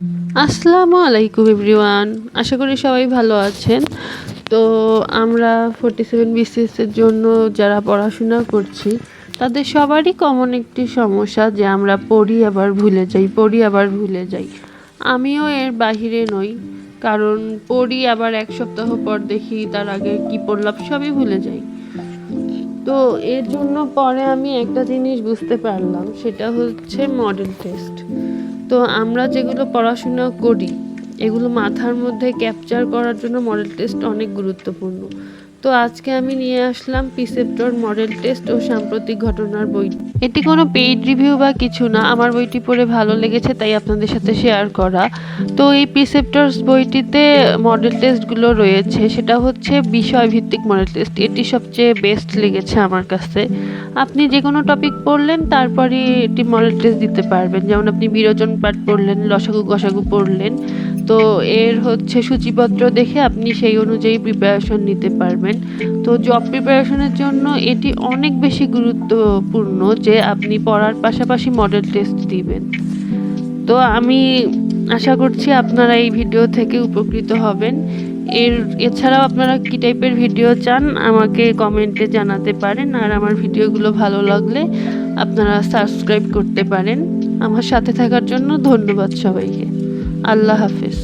আসসালামু আলাইকুম এভরিওয়ান, আশা করি সবাই ভালো আছেন। তো আমরা 47 বিসিএসের জন্য যারা পড়াশোনা করছি তাদের সবারই কমন একটি সমস্যা যে আমরা পড়ি আবার ভুলে যাই। আমিও এর বাহিরে নই, কারণ পড়ি আবার এক সপ্তাহ পর দেখি তার আগে কি পড়লাম সবই ভুলে যাই। তো এর জন্য পরে আমি একটা জিনিস বুঝতে পারলাম, সেটা হচ্ছে মডেল টেস্ট। তো আমরা যেগুলো পড়াশোনা করি এগুলো মাথার মধ্যে ক্যাপচার করার জন্য মডেল টেস্ট অনেক গুরুত্বপূর্ণ। তো আজকে আমি নিয়ে আসলাম প্রিসেপ্টর মডেল টেস্ট ও সাম্প্রতিক ঘটনার বই। এটি কোনো পেইড রিভিউ বা কিছু না, আমার বইটি পড়ে ভালো লেগেছে তাই আপনাদের সাথে শেয়ার করা। তো এই প্রিসেপ্টরস বইটিতে মডেল টেস্টগুলো রয়েছে, সেটা হচ্ছে বিষয়ভিত্তিক মডেল টেস্ট। এটি সবচেয়ে বেস্ট লেগেছে আমার কাছে। আপনি যে কোনো টপিক পড়লেন তারপরে এটি মডেল টেস্ট দিতে পারবেন। যেমন আপনি বিরোচন পাঠ পড়লেন, লসাগু গসাগু পড়লেন, তো এর হচ্ছে সূচিপত্র দেখে আপনি সেই অনুযায়ী প্রিপারেশন নিতে পারবেন। তো জব প্রিপারেশনের জন্য এটি অনেক বেশি গুরুত্বপূর্ণ যে আপনি পড়ার পাশাপাশি মডেল টেস্ট দিবেন। তো আমি আশা করছি আপনারা এই ভিডিও থেকে উপকৃত হবেন। এছাড়াও আপনারা কী টাইপের ভিডিও চান আমাকে কমেন্টে জানাতে পারেন, আর আমার ভিডিওগুলো ভালো লাগলে আপনারা সাবস্ক্রাইব করতে পারেন। আমার সাথে থাকার জন্য ধন্যবাদ সবাইকে। আল্লাহ হাফেজ।